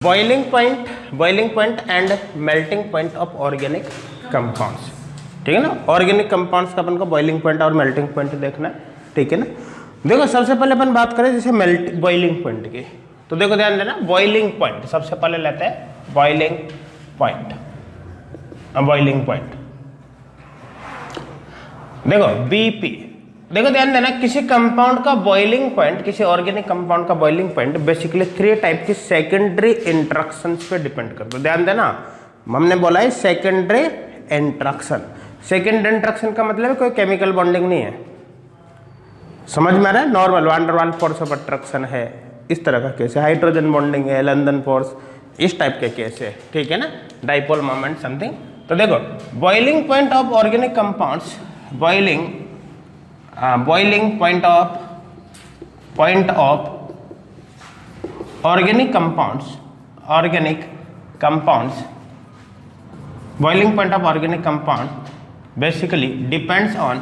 Boiling point and melting point of organic compounds. ठीक है ना, ऑर्गेनिक कंपाउंड्स का अपन को बॉइलिंग पॉइंट और मेल्टिंग पॉइंट देखना है। ठीक है ना, देखो सबसे पहले अपन बात करें जैसे बॉइलिंग पॉइंट की, तो देखो ध्यान देना, बॉइलिंग पॉइंट सबसे पहले लेते हैं बॉइलिंग पॉइंट। बॉइलिंग पॉइंट देखो बीपी, देखो ध्यान देना, किसी कंपाउंड का बॉइलिंग पॉइंट, किसी ऑर्गेनिक कंपाउंड का बॉइलिंग पॉइंट बेसिकली 3 टाइप की सेकेंडरी इंट्रैक्शंस पे डिपेंड करता है। ध्यान देना, हमने बोला है सेकेंडरी इंट्रैक्शन। सेकेंडरी इंट्रैक्शन का मतलब है कोई केमिकल बॉन्डिंग नहीं है, समझ में आ रहा है, normal van der Waals force of attraction है, इस तरह का केस है, हाइड्रोजन बॉन्डिंग है, लंदन फोर्स, इस टाइप के केस है। ठीक है ना, डाइपोल मोमेंट समथिंग। तो देखो boiling point of organic compounds, boiling point of organic compounds, boiling point of organic compound basically depends on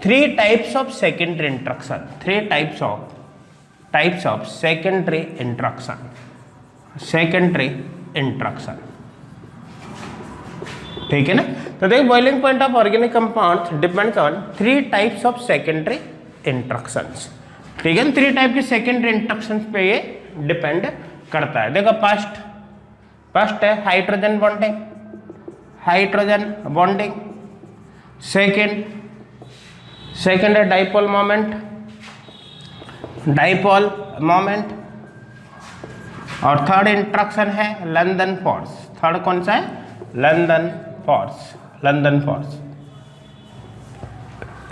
3 types of secondary interaction, 3 types of secondary interaction। ठीक है ना, तो देखो boiling point of organic compounds depends on 3 types of secondary interactions. ठीक है ना, 3 type के secondary interactions पे ये डिपेंड करता है। देखो फर्स्ट है हाइड्रोजन बॉन्डिंग, सेकेंड है डाइपोल मोमेंट, और थर्ड इंट्रैक्शन है लंदन फोर्स। थर्ड कौन सा है? लंदन फोर्स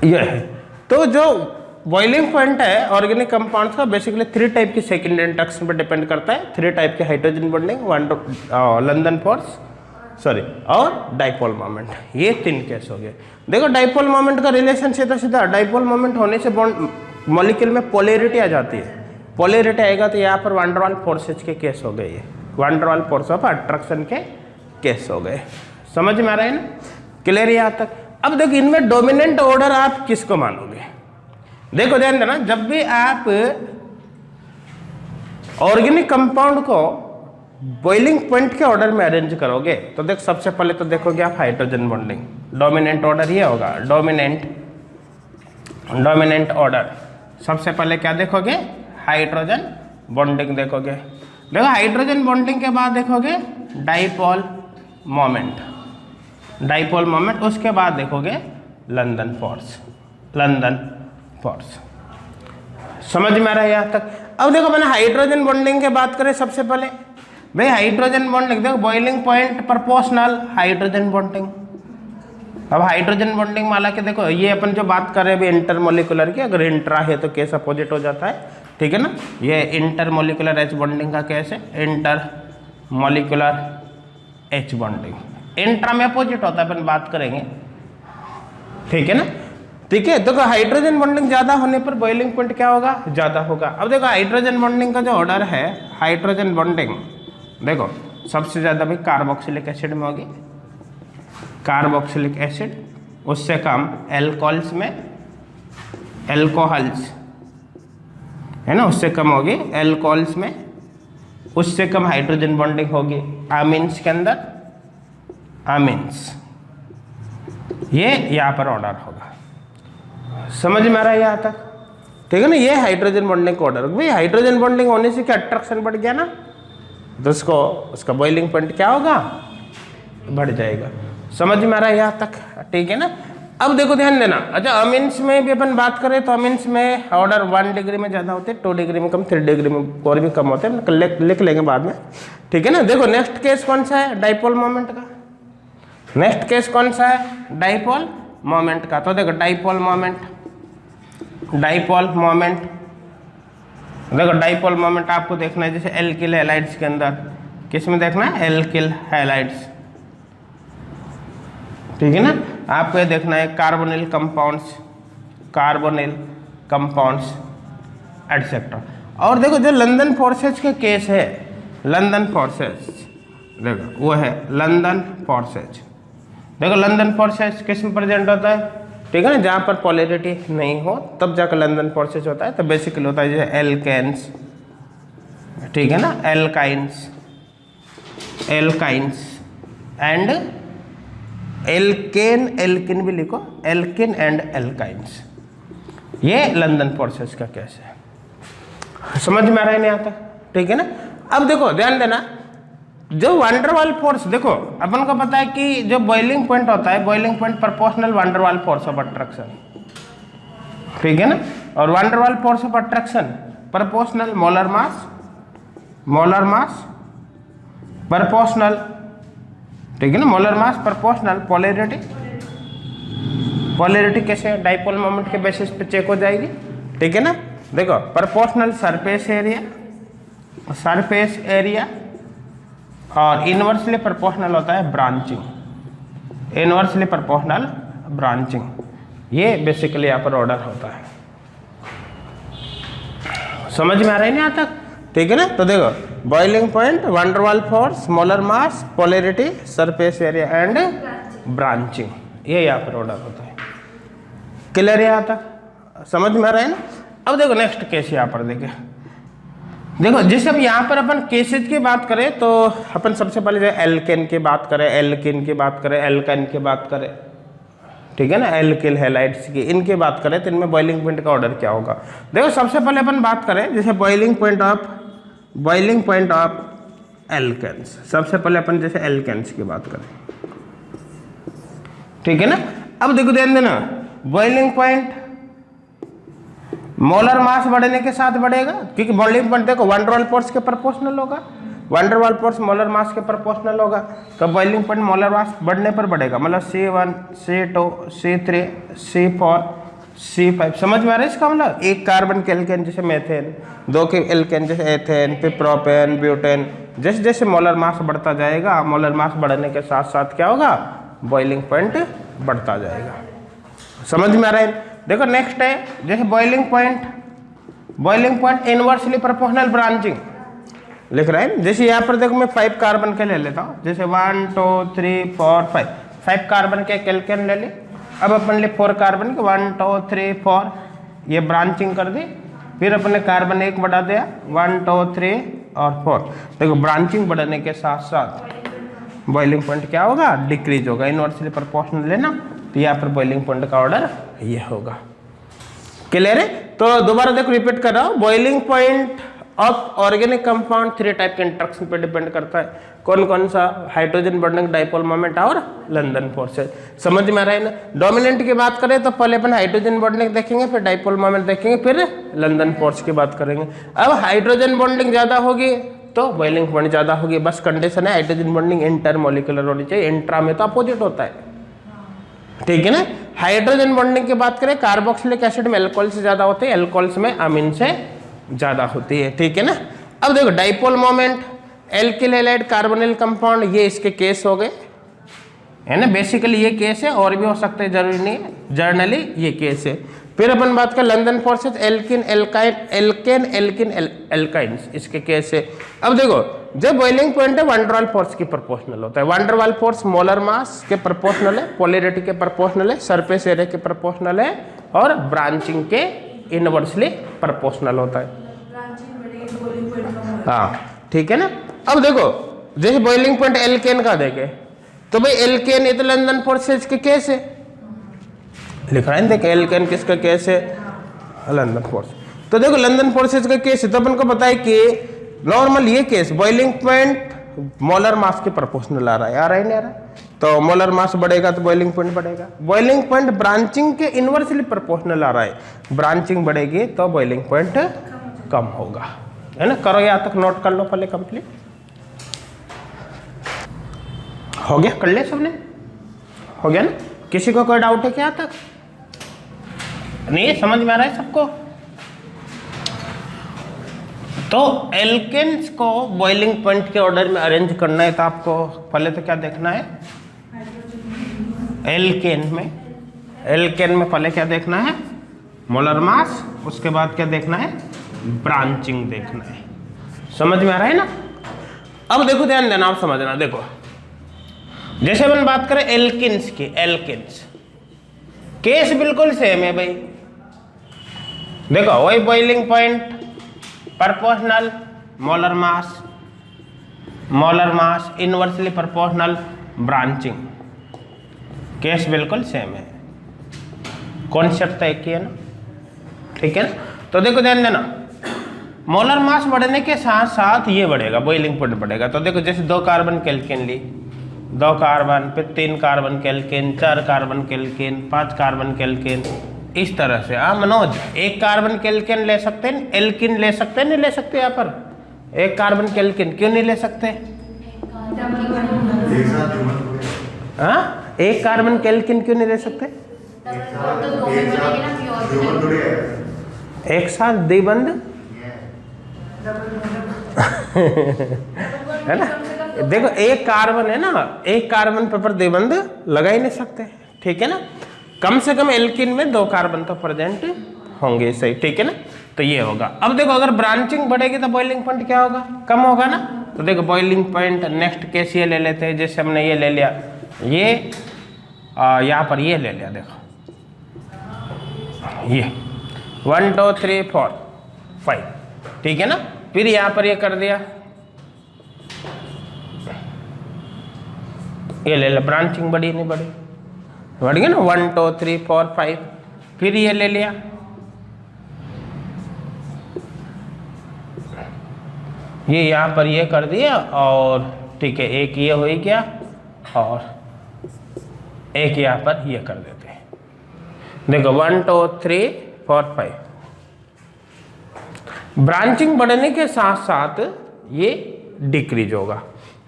ये है। तो जो बॉइलिंग पॉइंट है ऑर्गेनिक कंपाउंड्स का बेसिकली 3 टाइप की सेकेंडरी इंट्रैक्शन पर डिपेंड करता है। 3 टाइप के हाइड्रोजन बॉन्डिंग, लंदन फोर्स और डाइपोल मोमेंट, ये 3 केस हो गए। देखो डाइपोल मोमेंट का रिलेशन सीधा डाइपोल मोमेंट होने से बॉन्ड मॉलिक्यूल में पोलैरिटी आ जाती है। पोलैरिटी आएगा तो यहाँ पर वैन डर वाल्स फोर्सेज के केस हो गए, ये van der Waals force of attraction के केस हो गए। समझ में आ रहा है ना, क्लियर यहाँ तक। अब देखो इनमें डोमिनेंट ऑर्डर आप किसको मानोगे? देखो ध्यान देना, जब भी आप ऑर्गेनिक कंपाउंड को बॉइलिंग पॉइंट के ऑर्डर में अरेंज करोगे तो देख सबसे पहले तो देखोगे आप हाइड्रोजन बॉन्डिंग, डोमिनेंट ऑर्डर ये होगा, डोमिनेंट ऑर्डर। सबसे पहले क्या देखोगे? हाइड्रोजन बॉन्डिंग देखोगे। देखो हाइड्रोजन बॉन्डिंग के बाद देखोगे डाइपोल मोमेंट, उसके बाद देखोगे लंदन फोर्स। समझ में आ रहा है यहाँ तक? अब देखो मैंने हाइड्रोजन बॉन्डिंग के बात करें सबसे पहले, भाई हाइड्रोजन बॉन्डिंग देखो boiling point proportional hydrogen bonding. अब हाइड्रोजन बॉन्डिंग माला के देखो ये अपन जो बात कर रहे हैं अभी इंटरमोलिकुलर की, अगर इंट्रा है तो केस अपोजिट हो जाता है। ठीक है ना, ये इंटरमोलिकुलर एच बॉन्डिंग का केस है, इंटरमोलिकुलर एच बॉन्डिंग। इंट्रा में अपोजिट होता है, अपन बात करेंगे। ठीक है ना, ठीक है। देखो हाइड्रोजन बॉन्डिंग ज्यादा होने पर बॉइलिंग पॉइंट क्या होगा? ज्यादा होगा। अब देखो हाइड्रोजन बॉन्डिंग का जो ऑर्डर है, हाइड्रोजन बॉन्डिंग देखो सबसे ज्यादा भाई कार्बोक्सिलिक एसिड में होगी, कार्बोक्सिलिक एसिड, उससे कम एल्कोहल्स में, एल्कोहल्स है ना, उससे कम होगी एल्कोहल्स में, उससे कम हाइड्रोजन बॉन्डिंग होगी आमीन्स के अंदर, आमीन्स, ये यहाँ पर ऑर्डर होगा। समझ में आ रहा है यहाँ तक? ठीक है ना, ये हाइड्रोजन बॉन्डिंग का ऑर्डर होगा। भाई हाइड्रोजन बॉन्डिंग होने से क्या अट्रैक्शन बढ़ गया ना, तो उसका बॉइलिंग पॉइंट क्या होगा? बढ़ जाएगा। समझ में आ रहा है यहाँ तक? ठीक है ना। अब देखो ध्यान देना, अच्छा अमीन्स में भी अपन बात करें तो अमीन्स में ऑर्डर 1 डिग्री में ज़्यादा होते हैं, 2 डिग्री में कम, 3 डिग्री में और भी कम होते हैं, लिख लेंगे बाद में। ठीक है ना। देखो नेक्स्ट केस कौन सा है? डाइपोल मोमेंट का। नेक्स्ट केस कौन सा है? डाइपोल मोमेंट का। तो देखो डाइपोल मोमेंट, देखो डाइपोल मोमेंट आपको देखना है जैसे एल्किल हैलाइड्स के अंदर, किस में देखना है? Alkyl halides. ठीक है ना, आपको ये देखना है कार्बोनिल कंपाउंड्स एटसेट्रा। और देखो जो लंदन फोर्सेज के केस है, लंदन फोर्सेज देखो वो है लंदन फोर्सेज। देखो लंदन फोर्सेज किस में प्रेजेंट होता है? ठीक है ना, जहाँ पर पोलैरिटी नहीं हो तब जाकर लंदन फोर्सेज होता है। तो बेसिकली होता है जैसे एल्केन्स, ठीक है ना, एल्काइंस एंड एल्केन भी लिखो, एल्केन एंड एल्काइंस, ये लंदन फोर्सेस का केस है। समझ में आ रहा है नहीं आता, ठीक है ना। अब देखो ध्यान देना, जो वंडरवाल फोर्स, देखो अपन को पता है कि जो बॉइलिंग पॉइंट होता है, boiling point proportional van der Waals force of attraction, ठीक है ना। और van der Waals force of attraction proportional molar mass proportional, ठीक है ना, मोलर मास प्रोपोर्शनल पोलैरिटी कैसे डाइपोल मोमेंट के बेसिस पे चेक हो जाएगी, ठीक है ना। देखो प्रोपोर्शनल सरफेस एरिया और इनवर्सली प्रोपोर्शनल होता है ब्रांचिंग, इनवर्सली प्रोपोर्शनल ब्रांचिंग, ये बेसिकली यहाँ पर ऑर्डर होता है। समझ में आ रहा है नहीं यहाँ तक, ठीक है ना। तो देखो boiling point, van der Waals force, molar mass, polarity, surface area and branching, ये यहाँ पर ऑर्डर होता है। क्लियर है यहाँ तक, समझ में आ रहा है ना। अब देखो नेक्स्ट केस यहाँ पर देखो जैसे अब यहाँ पर अपन केसेज की बात करें तो अपन सबसे पहले जो एल्केन की बात करें, एल्किन की बात करें, एल्काइन की बात करें, ठीक है ना, एल्किल हैलाइड्स की, इनकी बात करें तो इनमें बॉइलिंग पॉइंट का ऑर्डर क्या होगा। देखो सबसे पहले अपन बात करें जैसे बॉइलिंग पॉइंट ऑफ एल्केन्स, सबसे पहले अपन जैसे एल्केन्स की बात करें, ठीक है ना। अब देखो ध्यान देना, बॉइलिंग पॉइंट मोलर मास बढ़ने के साथ बढ़ेगा, क्योंकि बॉइलिंग पॉइंट देखो वंडरवाल फोर्स के प्रोपोर्शनल होगा, वंडरवाल फोर्स मोलर मास के प्रोपोर्शनल होगा, तो बॉइलिंग पॉइंट मोलर मास बढ़ने पर बढ़ेगा, मतलब C1 C2 C3 C4 C5। समझ में आ रहा है इसका मतलब, एक कार्बन के एल्केन जैसे मेथेन, दो के एल्केन जैसे एथेन, फिर प्रोपेन, ब्यूटेन, जैसे जैसे मोलर मास बढ़ता जाएगा, मोलर मास बढ़ने के साथ साथ क्या होगा, बॉइलिंग पॉइंट बढ़ता जाएगा। समझ में आ रहा है। देखो नेक्स्ट है जैसे boiling point inversely proportional branching लिख रहा है। जैसे यहाँ पर देखो मैं 5 कार्बन के ले लेता हूँ, जैसे 1 2 3 4 5 कार्बन के एक एल्केन ले ली। अब अपन ले 4 कार्बन के 1 2 3 4, ये ब्रांचिंग कर दी, फिर अपने कार्बन 1 बढ़ा दिया 1 2 3 और 4। देखो ब्रांचिंग बढ़ने के साथ साथ बॉइलिंग पॉइंट क्या होगा, डिक्रीज होगा, इनवर्सली प्रोपोर्शनल लेना, तो यहाँ पर बॉइलिंग पॉइंट का ऑर्डर ये होगा। क्लियर है। तो दोबारा देखो रिपीट कर रहा हूँ, boiling point of organic compound 3 type के इंटरेक्शन पे डिपेंड करता है। कौन कौन सा, हाइड्रोजन बॉन्डिंग, डाइपोल मोमेंट और लंदन फोर्सेज। समझ में आ रहा है ना। डोमिनेंट की बात करें तो पहले अपन हाइड्रोजन बॉन्डिंग देखेंगे, फिर डाइपोल मोमेंट देखेंगे, फिर लंदन फोर्स की बात करेंगे। अब हाइड्रोजन बॉन्डिंग ज्यादा होगी तो बॉइलिंग पॉइंट ज्यादा होगी, बस कंडीशन है हाइड्रोजन बॉन्डिंग इंटरमोलिकुलर होनी चाहिए, इंट्रा में तो अपोजिट होता है, ठीक है ना। हाइड्रोजन बॉन्डिंग की बात करें कार्बोक्सिलिक एसिड में एल्कोहल से ज्यादा होते हैं, एल्कोहल्स में अमीन से ज्यादा होती है, ठीक है ना। अब देखो dipole moment, alkyl halide carbonyl compound, ये इसके केस हो गए, है ना। बेसिकली ये केस है, और भी हो सकते हैं, जरूरी नहीं है, जर्नली ये केस है। फिर अपन बात करें लंदन फोर्सेज, एल्किन एल्काइंस, इसके केस है। अब देखो जब बॉइलिंग पॉइंट है वंडरवाल फोर्स की प्रोपोर्शनल होता है, वंडरवाल फोर्स मोलर मास के प्रोपोर्शनल है, पोलैरिटी के प्रोपोर्शनल है, सरफेस एरिया के प्रोपोर्शनल है, और ब्रांचिंग के इनवर्सली प्रोपोर्शनल होता है। हाँ ठीक है ना। अब देखो जैसे बॉइलिंग पॉइंट एल्केन का देखे तो भाई एल्केन ये तो लंदन फोर्सेज के केस है, लिख रहा है देखो एल्केन किसका केस है, लंदन फोर्स। तो देखो लंदन फोर्सेज का केस है, तो अपन को पता है कि नॉर्मल ये case boiling point molar mass के प्रोपोर्शनल आ रहा है, नहीं आ रहा है, तो मोलर मास बढ़ेगा तो बॉइलिंग पॉइंट बढ़ेगा। बॉइलिंग पॉइंट ब्रांचिंग के इनवर्सली प्रोपोर्शनल आ रहा है, ब्रांचिंग बढ़ेगी तो बॉइलिंग पॉइंट कम होगा, है ना। करो यहाँ तक नोट कर लो पहले कंप्लीट हो गया, कर ले सबने, हो गया ना। किसी को कोई डाउट है क्या तक, नहीं समझ में आ रहा है सबको। तो एल्केन्स को बॉइलिंग पॉइंट के ऑर्डर में अरेंज करना है, तो आपको पहले तो क्या देखना है, एल्केन में पहले क्या देखना है, मोलर मास, उसके बाद क्या देखना है, ब्रांचिंग देखना है। समझ में आ रहा है ना। अब देखो ध्यान देना, आप समझना। देखो जैसे अपन बात करें एल्किन्स की, एल्किन्स केस बिल्कुल सेम है भाई। देखो वही बॉइलिंग पॉइंट, प्रोपोर्शनल, मोलर मास इनवर्सली प्रोपोर्शनल, ब्रांचिंग, केस बिल्कुल सेम है, कॉन्सेप्ट तो एक ही है ना, ठीक है ना। तो देखो ध्यान देना, मोलर मास बढ़ने के साथ साथ ये बढ़ेगा, बॉइलिंग पॉइंट बढ़ेगा। तो देखो जैसे 2 कार्बन केल्विन ली, 2 कार्बन, फिर 3 carbon kelvin, 4 carbon kelvin, 5 carbon kelvin, इस तरह से। हाँ मनोज, 1 कार्बन केल्विन ले सकते हैं, एल्किन ले सकते हैं, नहीं ले सकते? यहाँ पर 1 कार्बन केल्विन क्यों नहीं ले सकते? हाँ, 1 कार्बन केल्विन क्यों नहीं ले सकते? एक साथ द्विबंध है ना। देखो 1 कार्बन है ना, 1 कार्बन पर द्विबंध लगा ही नहीं सकते, ठीक है ना। कम से कम एल्किन में 2 कार्बन तो प्रेजेंट होंगे, सही, ठीक है ना। तो ये होगा। अब देखो अगर ब्रांचिंग बढ़ेगी तो बॉइलिंग पॉइंट क्या होगा? कम होगा ना। तो देखो बॉइलिंग पॉइंट नेक्स्ट केस ये ले लेते हैं, जैसे हमने ये ले लिया, ये यहाँ पर ये ले लिया, देखो ये 1 2 3 4 5, ठीक है ना। फिर यहाँ पर ये कर दिया, ये ले लिया, ब्रांचिंग बढ़ी नहीं बढ़ी? बढ़ गया ना, 1 2 3 4 5। फिर ये ले लिया, ये यहाँ पर ये कर दिया, और ठीक है, एक ये हो ही गया, और एक यहाँ पर ये कर देते हैं। देखो 1 2 3 4 5, ब्रांचिंग बढ़ने के साथ साथ ये डिक्रीज होगा,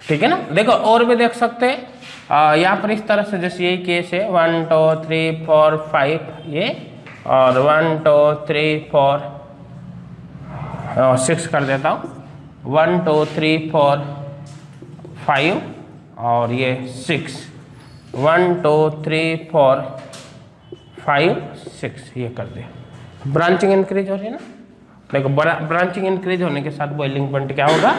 ठीक है ना। देखो और भी देख सकते हैं यहाँ पर इस तरह से, जैसे यही केस है 1 2 3 4 5 ये, और 1 2 3 4 6 कर देता हूँ, 1 2 3 4 5 और ये 6, 1 2 3 4 5 6 ये कर दे। ब्रांचिंग इंक्रीज हो रही है ना। देखो ब्रांचिंग इंक्रीज होने के साथ बॉइलिंग पॉइंट क्या होगा?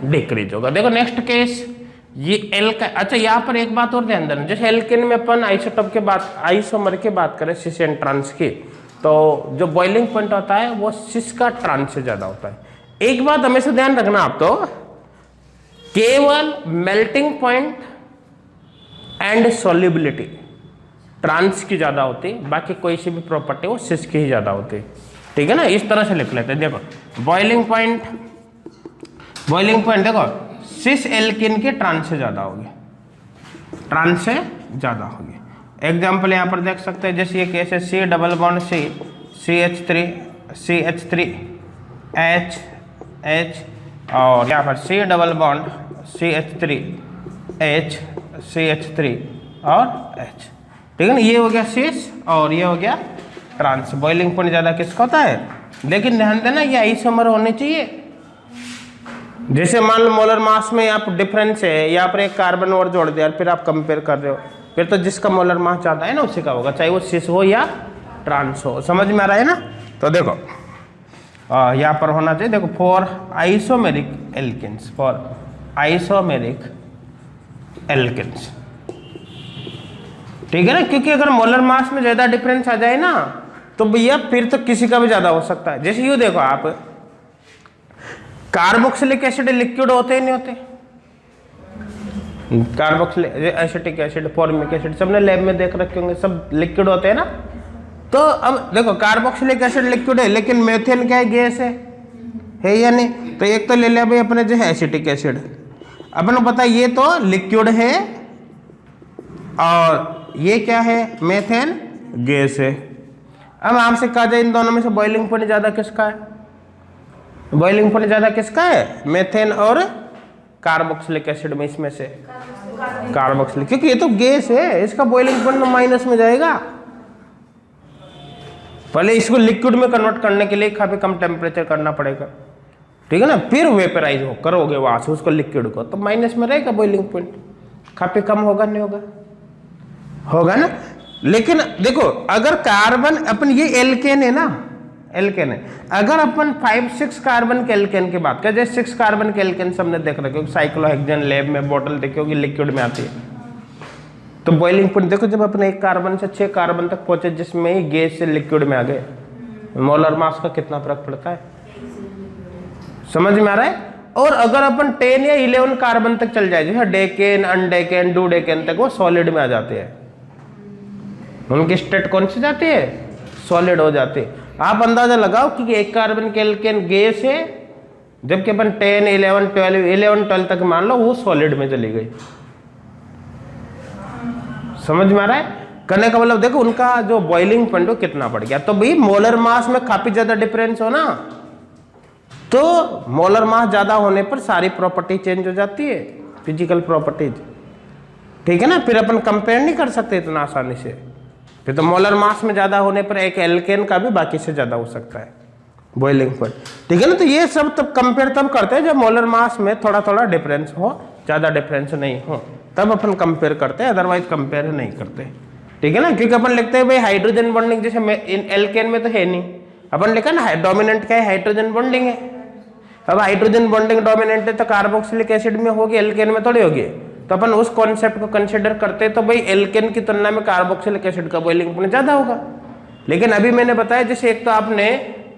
डिक्रीज होगा। देखो नेक्स्ट केस, ये एल का, अच्छा यहाँ पर एक बात और ध्यान देना, जैसे एल्केन में अपन आइसोटोप के बात, आइसोमर की बात करें सिस एंड ट्रांस की, तो जो बॉइलिंग पॉइंट होता है वो सिस का ट्रांस से ज्यादा होता है। एक बात हमेशा ध्यान रखना आप, तो केवल melting point and solubility trans की ज्यादा होती, बाकी कोई सी भी प्रॉपर्टी वो सिस की ही ज्यादा होती, ठीक है ना। इस तरह से लिख लेते हैं। देखो बॉइलिंग पॉइंट देखो सिस एल्किन के ट्रांस से ज्यादा होगी, ट्रांस से ज्यादा होगी। एग्जाम्पल यहाँ पर देख सकते हैं, जैसे ये केस है C double bond C CH3 H और यहाँ पर C double bond CH3 H CH3 और H, ठीक है ना। ये हो गया सिस और ये हो गया ट्रांस। बॉइलिंग पॉइंट ज्यादा किसका होता है? लेकिन ध्यान देना ये आइसोमर होने चाहिए। जैसे मान लो मोलर मास में यहाँ पर डिफरेंस है, यहाँ पर एक कार्बन और जोड़ दिया, फिर आप कंपेयर कर रहे हो, फिर तो जिसका मोलर मास ज्यादा है ना उसी का होगा, चाहे वो सिस हो या ट्रांस हो। समझ में आ रहा है ना। तो देखो यहाँ पर होना चाहिए, देखो फॉर आइसोमेरिक एल्केन्स, ठीक है ना। क्योंकि अगर मोलर मास में ज्यादा डिफरेंस आ जाए ना तो भैया फिर तो किसी का भी ज्यादा हो सकता है। जैसे यूँ देखो आप, कार्बोक्सिलिक एसिड लिक्विड होते ही नहीं होते, carboxylic acetic acid, formic acid सबने लैब में देख रखे होंगे, सब लिक्विड होते हैं ना। तो अब देखो कार्बोक्सिलिक एसिड लिक्विड है, लेकिन मेथेन क्या है? गैस है या नहीं? तो एक तो ले लिया भाई अपने जो है एसिटिक एसिड, अपन पता ये तो लिक्विड है, और ये क्या है? मेथेन गैस है। अब आपसे कहा जाए इन दोनों में से बॉइलिंग पॉइंट ज्यादा किसका है? बॉइलिंग पॉइंट ज्यादा किसका है? मेथेन और कार्बोक्सिलिक एसिड में, इसमें से कार्बोक्सिलिक, क्योंकि ये तो गैस है, इसका बॉइलिंग पॉइंट माइनस में जाएगा। पहले इसको लिक्विड में कन्वर्ट करने के लिए काफी कम टेम्परेचर करना पड़ेगा, ठीक है ना। फिर वेपराइज हो करोगे वहां से उसको लिक्विड को, तो माइनस में रहेगा बॉइलिंग पॉइंट, काफी कम होगा नहीं होगा? होगा ना। लेकिन देखो अगर कार्बन अपन ये एल्केन है ना, एल्केन है, अगर अपन 5-6 कार्बन के एल्केन की बात करें, जैसे 6 कार्बन के एल्केन सबने देख रखे हो, साइक्लोहेक्सेन लैब में बोतल देखी होगी लिक्विड में आती है, तो बॉइलिंग पॉइंट देखो, जब अपने 1 कार्बन से 6 कार्बन तक पहुंचे जिसमें ही गैस से लिक्विड में आ गए, मोलर मास का कितना फर्क पड़ता है, समझ में आ रहा है। और अगर अपन 10 या 11 कार्बन तक चल जाए, जैसे डेकेन, अनडेकेन, डूडेकेन तक, वो सॉलिड में आ जाते हैं। उनकी स्टेट कौन सी जाती है, सॉलिड हो जाती है। आप अंदाजा लगाओ कि 1 कार्बन के एल्केन गैस है, जबकि अपन 10, 11, 12 तक मान लो वो सॉलिड में चली गई। समझ में आ रहा है। करने का मतलब देखो उनका जो बॉइलिंग पॉइंट हो कितना बढ़ गया। तो भाई मोलर मास में काफी ज्यादा डिफरेंस हो ना, तो मोलर मास ज्यादा होने पर सारी प्रॉपर्टी चेंज हो जाती है, फिजिकल प्रॉपर्टीज, ठीक है ना। फिर अपन कंपेयर नहीं कर सकते इतना आसानी से। फिर तो मोलर मास में ज्यादा होने पर एक एल्केन का भी बाकी से ज्यादा हो सकता है बॉइलिंग पॉइंट, ठीक है ना। तो ये सब तब कंपेयर तब करते हैं जब मोलर मास में थोड़ा थोड़ा डिफरेंस हो, ज्यादा डिफरेंस नहीं हो, तब अपन कंपेयर करते हैं, अदरवाइज कंपेयर नहीं करते, ठीक है ना। क्योंकि अपन लिखते हैं भाई हाइड्रोजन बॉन्डिंग, जैसे एल्केन में तो है नहीं, अपन लिखा ना डोमिनेंट क्या है, हाइड्रोजन बॉन्डिंग है। अब हाइड्रोजन बॉन्डिंग डोमिनेंट है तो कार्बोक्सिलिक एसिड में होगी, एल्केन में थोड़ी होगी। तो अपन उस कॉन्सेप्ट को कंसिडर करते हैं, तो भाई एल्केन की तुलना में कार्बोक्सिलिक एसिड का बॉइलिंग पॉइंट ज्यादा होगा। लेकिन अभी मैंने बताया जैसे एक तो आपने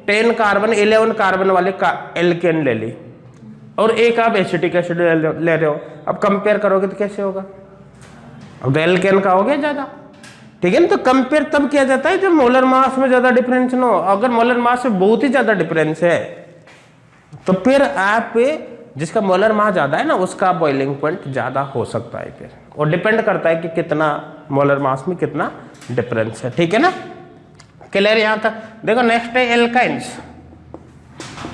10 कार्बन 11 कार्बन वाले एल्केन ले ली और एक आप एसिटिक एसिड ले रहे हो, अब कंपेयर करोगे तो कैसे होगा, अब तो एल्केन का हो गया ज्यादा, ठीक है ना। तो कंपेयर तब किया जाता है जब मोलर मास में ज्यादा डिफरेंस ना हो। अगर मोलर मास में बहुत ही ज्यादा डिफरेंस है तो फिर आप जिसका मोलर मास ज्यादा है ना उसका बॉइलिंग पॉइंट ज्यादा हो सकता है फिर, और डिपेंड करता है कि कितना मोलर मास में कितना डिफरेंस है, ठीक है ना। क्लियर यहां तक। देखो नेक्स्ट है एल्काइंस।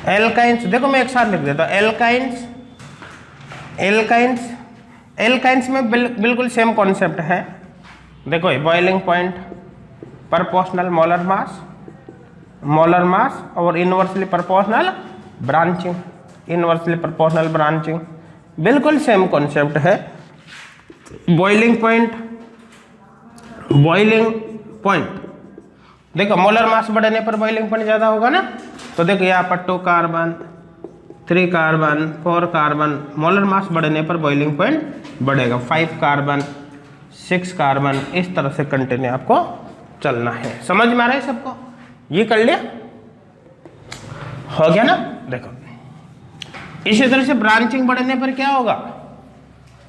एल्काइंस देखो मैं एक साथ लिख देता हूं, एल्काइंस एल्काइंस एल्काइंस में बिल्कुल सेम कॉन्सेप्ट है। देखो boiling point, proportional molar mass और inversely proportional branching, inversely proportional branching, बिल्कुल सेम कॉन्सेप्ट है। बॉइलिंग पॉइंट देखो मोलर मास बढ़ने पर बॉइलिंग पॉइंट ज्यादा होगा ना। तो देखो यहाँ पर 2 carbon 3 carbon 4 carbon, molar mass बढ़ने पर बॉइलिंग पॉइंट बढ़ेगा। 5 कार्बन 6 कार्बन, इस तरह से कंटिन्यू आपको चलना है। समझ में आ रहा है सबको, ये कर लिया, हो गया ना। देखो इसी तरह से ब्रांचिंग बढ़ने पर क्या होगा,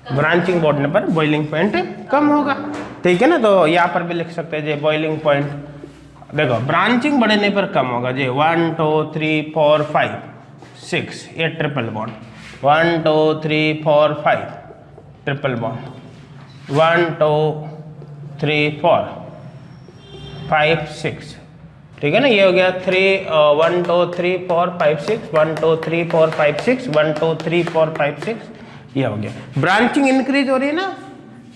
ब्रांचिंग बढ़ने पर बॉइलिंग पॉइंट कम होगा, ठीक है ना। तो यहाँ पर भी लिख सकते हैं जी बॉइलिंग पॉइंट, देखो ब्रांचिंग बढ़ने पर कम होगा जी 1 2 3 4 5 6, ये ट्रिपल बॉन्ड, 1 2 3 4 5 ट्रिपल बॉन्ड, 1 2 3 4 5 6, ठीक है ना। ये हो गया 1 2 3 4 5 6, 1 2 3 4 5 6, 1 2 3 4 5 6, ये हो गया। ब्रांचिंग इंक्रीज हो रही है ना,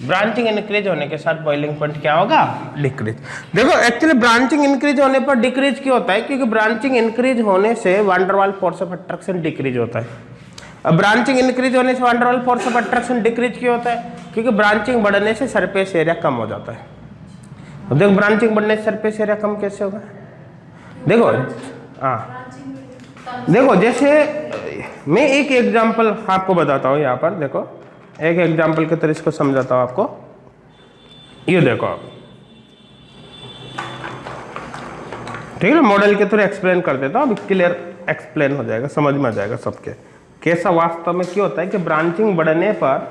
ब्रांचिंग इंक्रीज होने के साथ बॉइलिंग पॉइंट क्या होगा, डिक्रीज। देखो एक्चुअली ब्रांचिंग इंक्रीज होने पर डिक्रीज क्यों होता है, क्योंकि ब्रांचिंग इंक्रीज होने से van der Waals force of attraction decrease होता है। अब ब्रांचिंग इंक्रीज होने से van der Waals force of attraction decrease क्यों होता है, क्योंकि ब्रांचिंग बढ़ने से सरफेस एरिया कम हो जाता है। अब देखो ब्रांचिंग बढ़ने से सरफेस एरिया कम कैसे होगा, देखो हाँ देखो जैसे मैं एक एग्जांपल आपको बताता हूँ, यहाँ पर देखो एक एग्जांपल के तरह इसको समझाता हूँ आपको। ये देखो आप, ठीक है ना, मॉडल के थ्रू एक्सप्लेन कर देता हूँ, क्लियर एक्सप्लेन हो जाएगा, समझ में आ जाएगा सबके कैसा वास्तव में क्यों होता है कि ब्रांचिंग बढ़ने पर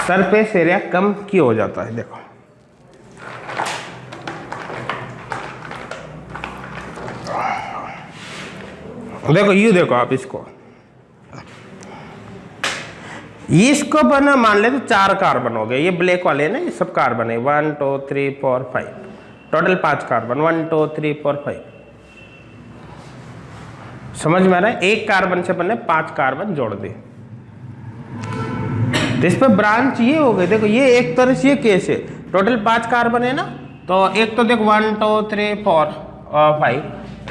सरफेस एरिया कम क्यों हो जाता है। देखो देखो ये देखो आप इसको बना मान ले तो 4 कार्बन हो गए, ये ब्लैक वाले हैं ना, ये सब कार्बन है, 1 2 3 4 5, टोटल 5 कार्बन, 1 2 3 4 5। समझ में आ रहा है, एक कार्बन से बने 5 कार्बन जोड़ दे, तो इस पर ब्रांच ये हो गई। देखो ये एक तरह से ये केस है, टोटल 5 कार्बन है ना, तो एक तो देखो 1 2 3 4 5,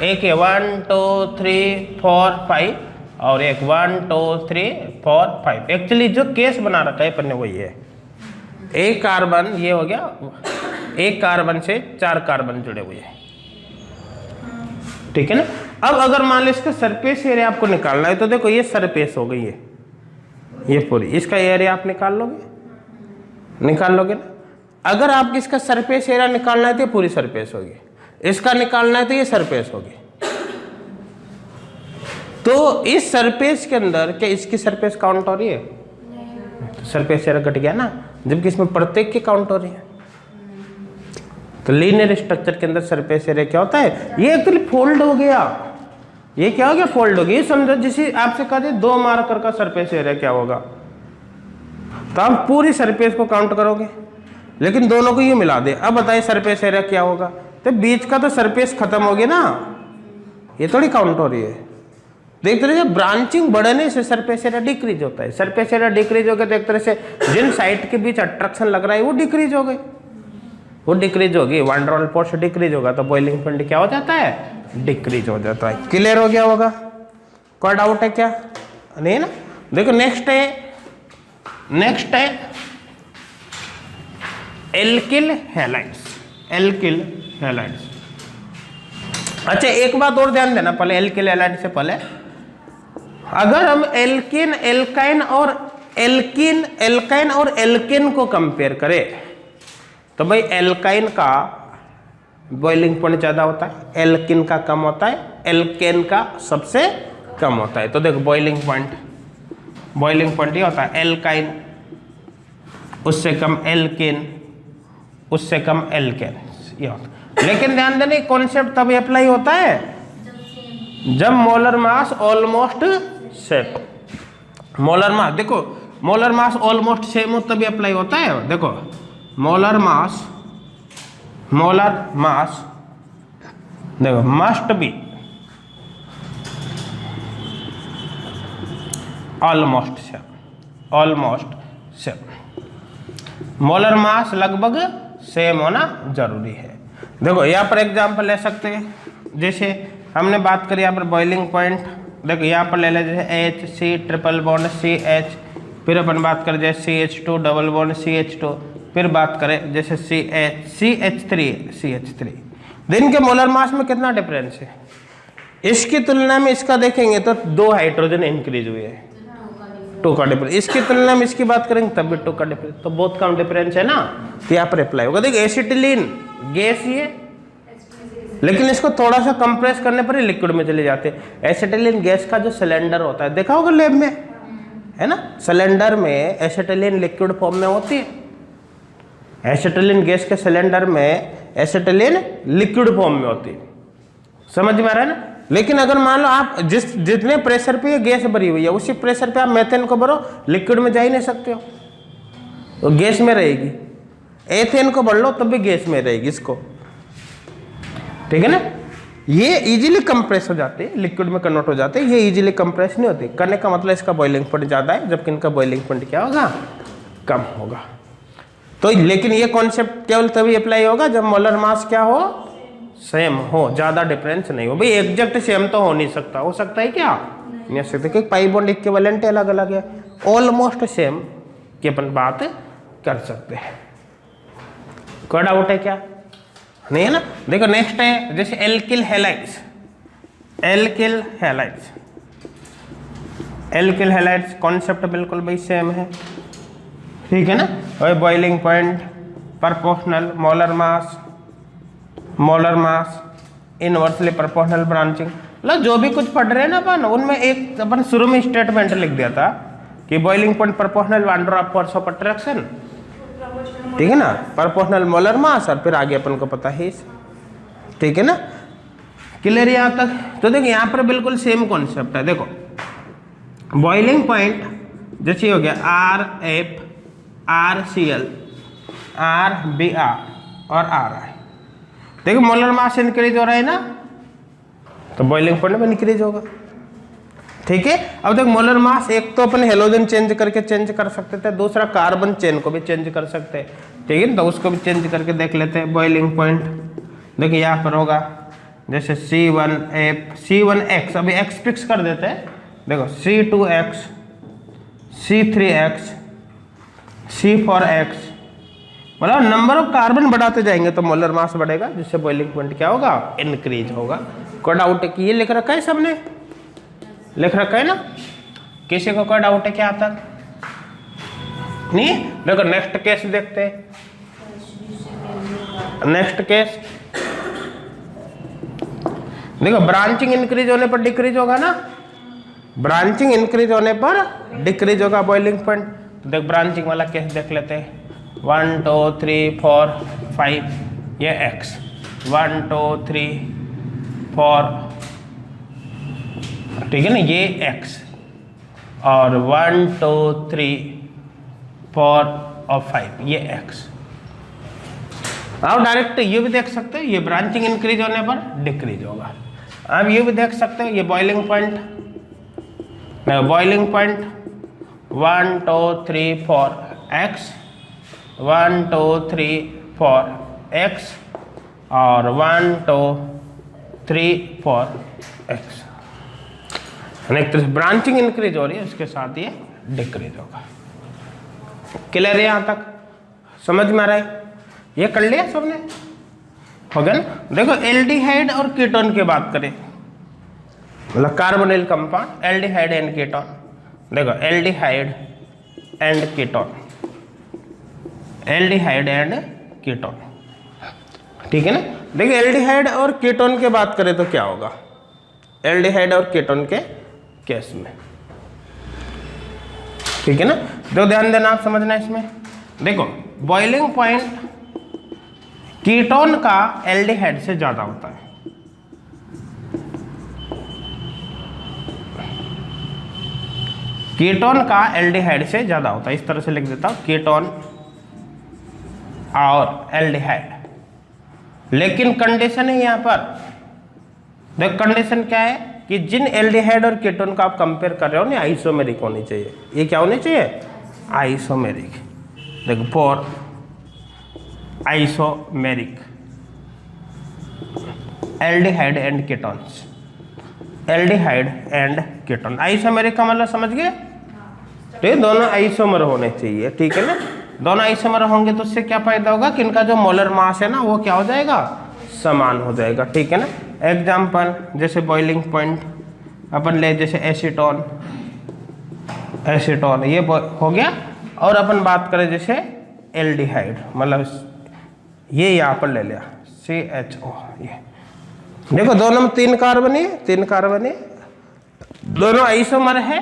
एक है 1 2 3 4 5 और एक 1 2 3 4 5। एक्चुअली जो केस बना रखा है अपन ने वही है, एक कार्बन ये हो गया, एक कार्बन से 4 कार्बन जुड़े हुए हैं, ठीक है ना। अब अगर मान लो इसका सरफेस एरिया आपको निकालना है तो देखो ये सरफेस हो गई है, ये पूरी इसका एरिया आप निकाल लोगे, निकाल लोगे ना। अगर आपको इसका सरफेस एरिया निकालना है तो ये पूरी सरफेस होगी, इसका निकालना है तो ये सरफेस होगी। तो इस सरफेस के अंदर क्या इसकी सरफेस काउंट हो रही है? तो सरफेस एरिया घट गया ना, जबकि इसमें प्रत्येक की काउंट हो रही है। तो लीनियर स्ट्रक्चर के अंदर सरफेस एरिया क्या होता है? ये एक्चुअली फोल्ड हो गया। ये क्या हो गया? फोल्ड हो गया। ये समझो जैसे आपसे कहा जाए 2 मार्कर का सरफेस एरिया क्या होगा, तो आप पूरी सरफेस को काउंट करोगे, लेकिन दोनों को ये मिला दे। अब बताइए सरफेस एरिया क्या होगा? तो बीच का तो सरफेस खत्म हो गया ना, ये थोड़ी काउंट हो रही है। देखते रहिए ब्रांचिंग बढ़ने से सरफेस एरिया डिक्रीज होता है। सरफेस एरिया डिक्रीज हो गया तो एक तरह से जिन साइड के बीच अट्रैक्शन लग रहा है वो डिक्रीज हो गई, वो डिक्रीज होगी। वान डेर वाल्स फोर्स डिक्रीज होगा तो बॉइलिंग पॉइंट क्या हो जाता है? डिक्रीज हो जाता है। क्लियर हो गया होगा? कोई डाउट है क्या? नहीं ना। देखो नेक्स्ट है एल्किल हैलाइड्स। Alkyl halides. अच्छा एक बात और ध्यान देना पहले, एल्किल हैलाइड से पहले अगर हम एल्किन एल्काइन और एल्केन को कंपेयर करें तो भाई एल्काइन का बॉइलिंग पॉइंट ज्यादा होता है, एल्किन का कम होता है, एल्केन का सबसे कम होता है। तो देखो बॉइलिंग पॉइंट ये होता है एल्काइन उससे कम एल्केन उससे कम एल्केन, ये होता है। लेकिन ध्यान देना कॉन्सेप्ट तभी अप्लाई होता है जब molar mass almost same. Molar mass देखो, मोलर मास ऑलमोस्ट सेम हो तभी अप्लाई होता है। देखो मोलर मास देखो must be almost same. Molar mass लगभग सेम होना जरूरी है। देखो यहाँ पर एग्जांपल ले सकते हैं, जैसे हमने बात करी यहाँ पर बॉइलिंग पॉइंट। देखो यहाँ पर ले ले जैसे HC ट्रिपल बॉन्ड CH, फिर अपन बात करें जैसे CH2 डबल बॉन्ड CH2, फिर बात करें जैसे CH3। दिन के मोलर मास में कितना डिफरेंस है? इसकी तुलना में इसका देखेंगे तो 2 हाइड्रोजन इंक्रीज हुए हैं, 2 का डिफरेंस। इसकी तुलना में इसकी बात करेंगे तब भी 2 का डिफरेंस, तो बहुत कम डिफरेंस है ना, तो यहाँ पर अप्लाई होगा। देखिए एसिटिलीन गैस ही है, लेकिन इसको थोड़ा सा कंप्रेस करने पर ही लिक्विड में चले जाते हैं। एसिटिलीन गैस का जो सिलेंडर होता है देखा होगा लैब में, है ना, सिलेंडर में एसिटिलीन लिक्विड फॉर्म में होती है। एसिटिलीन गैस के सिलेंडर में एसिटिलीन लिक्विड फॉर्म में होती है, समझ में आ रहा है ना। लेकिन अगर मान लो आप जितने प्रेशर पे ये गैस भरी हुई है उसी प्रेशर पे आप मेथेन को भरो, लिक्विड में जा ही नहीं सकते हो, तो गैस में रहेगी। एथेन को भर लो तब भी गैस में रहेगी इसको, ठीक है ना। ये इजीली कंप्रेस हो जाते हैं, लिक्विड में कन्वर्ट हो जाते हैं, ये इजीली कंप्रेस नहीं होते। करने का मतलब इसका बॉइलिंग पॉइंट ज्यादा है, जबकि इनका बॉइलिंग पॉइंट क्या होगा? कम होगा। तो लेकिन ये कॉन्सेप्ट केवल तभी अप्लाई होगा जब मोलर मास क्या हो? सेम हो, ज्यादा डिफरेंस नहीं हो। भाई एग्जैक्ट सेम तो हो नहीं सकता, हो सकता है क्या? नहीं हो सकता, क्योंकि पाई बॉन्ड इक्विवेलेंट अलग अलग है। ऑलमोस्ट सेम की अपन बात कर सकते हैं। कोई डाउट है क्या? नहीं है ना। देखो नेक्स्ट है जैसे alkyl halides. Alkyl halides concept बिल्कुल भाई सेम है, ठीक है ना। वही बॉइलिंग पॉइंट, प्रोपोर्शनल, मोलर मास, इनवर्सली प्रोपोर्शनल ब्रांचिंग। मतलब जो भी कुछ पढ़ रहे हैं ना अपन, उनमें एक अपन शुरू में स्टेटमेंट लिख दिया था कि boiling point proportional van der Waals force of attraction, ठीक है ना, प्रोपोर्शनल मोलर मास, और फिर आगे अपन को पता है, ठीक है ना। क्लियर यहाँ तक? तो देखो यहाँ पर बिल्कुल सेम कॉन्सेप्ट है। देखो बॉइलिंग पॉइंट जैसे हो गया RF, RCl, RBr और RI। देखो मोलर मास इंक्रीज हो रहा है ना, तो बॉइलिंग पॉइंट में इंक्रीज होगा, ठीक है। अब देखो मोलर मास एक तो अपन हेलोजन चेंज कर सकते थे, दूसरा कार्बन चेन को भी चेंज कर सकते हैं, ठीक है। तो उसको भी चेंज करके देख लेते हैं। बॉइलिंग पॉइंट देखिए यहाँ पर होगा जैसे C1X, अभी X फिक्स कर देते हैं। देखो C2X, C3X, C4X, मतलब नंबर ऑफ कार्बन बढ़ाते जाएंगे तो मोलर मास बढ़ेगा, जिससे बॉइलिंग पॉइंट क्या होगा? इंक्रीज होगा। कोई डाउट है कि ये लिख रखा है? सबने लिख रखा है ना? किसी को कोई डाउट है क्या तक? नहीं? देखो नेक्स्ट केस देखते हैं। नेक्स्ट केस देखो, ब्रांचिंग इंक्रीज होने पर डिक्रीज होगा ना, ब्रांचिंग इंक्रीज होने पर डिक्रीज होगा बॉइलिंग पॉइंट। तो देख ब्रांचिंग वाला केस देख लेते हैं। 1 2 3 4 5 ये x, 1 2 3 4, ठीक है ना, ये x, और 1 2 3 4 और 5 ये x। आप डायरेक्ट ये भी देख सकते हो, ये ब्रांचिंग इंक्रीज होने पर डिक्रीज होगा। आप ये भी देख सकते हो, ये boiling point, boiling point 1 2 3 4 x, 1 2 3 4 x, और 1 2 3 4 x। एक तरह से ब्रांचिंग इंक्रीज हो रही है, उसके साथ ये डिक्रीज होगा। क्लियर है यहाँ तक? समझ में आ रहा है? ये कर लिया सबने, हो गया ना। देखो एल्डिहाइड और कीटोन की बात करें, मतलब carbonyl compound, aldehyde and ketone. देखो aldehyde and ketone, aldehyde and ketone, ठीक है ना। देखो एल्डिहाइड और कीटोन की बात करें तो क्या होगा, एल्डिहाइड और कीटोन के केस में, ठीक है ना। तो ध्यान देना, आप समझना इसमें। देखो बॉइलिंग पॉइंट कीटोन का एल्डिहाइड से ज्यादा होता है, कीटोन का एल्डिहाइड से ज्यादा होता है। इस तरह से लिख देता हूं, कीटोन और एल्डिहाइड। लेकिन कंडीशन है यहां पर, देखो कंडीशन क्या है कि जिन एल्डिहाइड और कीटोन का आप कंपेयर कर रहे हो ना, आइसोमेरिक होनी चाहिए। ये क्या होनी चाहिए? आइसोमेरिक। देखो for isomeric aldehyde and ketones, aldehyde and ketone, isomeric का मतलब समझ गए? ठीक, दोनों आइसोमर होने चाहिए, ठीक है ना। दोनों आइसोमर होंगे तो उससे क्या फायदा होगा कि इनका जो मोलर मास है ना वो क्या हो जाएगा? समान हो जाएगा, ठीक है ना। एग्जाम्पल जैसे बॉइलिंग पॉइंट अपन ले, जैसे एसीटोन, एसीटोन ये हो गया। और अपन बात करें जैसे एल्डिहाइड, मतलब ये यहाँ पर ले लिया CHO। ये देखो दोनों में 3 कार्बन है, 3 कार्बन है, दोनों आइसोमर है,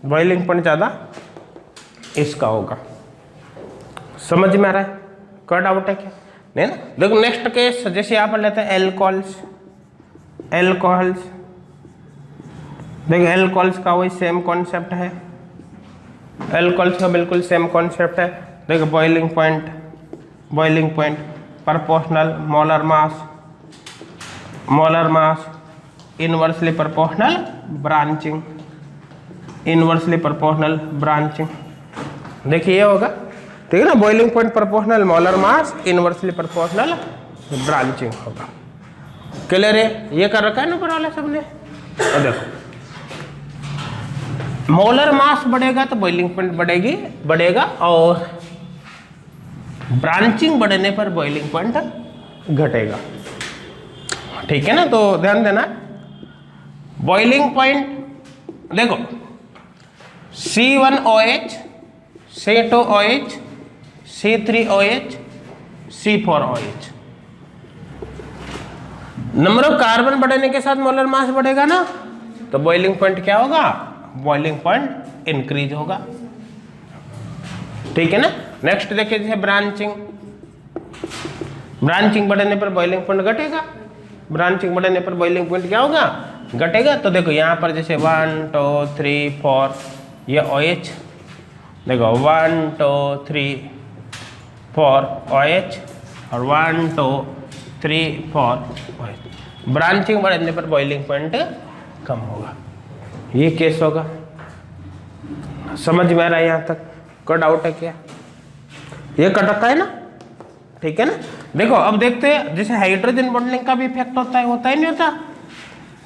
बॉइलिंग पॉइंट ज़्यादा इसका होगा। समझ में आ रहा है? कोई डाउट है क्या? नहीं ना। देखो नेक्स्ट केस जैसे यहाँ पर लेते हैं एल्कोहल्स, एल्कोहल्स। देखो एल्कोहल्स का वही सेम कॉन्सेप्ट है, एल्कोहल्स का बिल्कुल सेम कॉन्सेप्ट है। देखो boiling point, boiling point proportional molar मास, molar mass inversely proportional branching, inversely proportional branching. देखिए ये होगा, ठीक है ना। बॉइलिंग पॉइंट प्रोपोर्शनल मोलर मास, इनवर्सली प्रोपोर्शनल ब्रांचिंग होगा। क्लियर है? ये कर रखा है ना ऊपर वाला सबने। और देखो मोलर मास बढ़ेगा तो बॉइलिंग पॉइंट बढ़ेगी, बढ़ेगा, और ब्रांचिंग बढ़ने पर बॉइलिंग पॉइंट घटेगा, ठीक है ना। तो ध्यान देना, बॉइलिंग पॉइंट देखो C1OH, C2OH, C3OH, C4OH। Number of carbon बढ़ने के साथ मोलर मास बढ़ेगा ना, तो बॉइलिंग पॉइंट क्या होगा? बॉइलिंग पॉइंट इंक्रीज होगा, ठीक है ना। नेक्स्ट देखिए जैसे ब्रांचिंग, ब्रांचिंग बढ़ने पर बॉइलिंग पॉइंट घटेगा, ब्रांचिंग बढ़ने पर बॉइलिंग पॉइंट क्या होगा? घटेगा। तो देखो यहाँ पर जैसे 1 2 3 4 ये OH, देखो 1 2 3 4 OH और 1 2 3 4 OH। ब्रांचिंग बढ़ने पर बॉइलिंग पॉइंट कम होगा, ये केस होगा। समझ में आ रहा है यहाँ तक? कोई डाउट है क्या? ये कट रखा है ना, ठीक है ना। देखो अब देखते हैं जैसे हाइड्रोजन बॉन्डिंग का भी इफेक्ट होता है, होता है नहीं होता?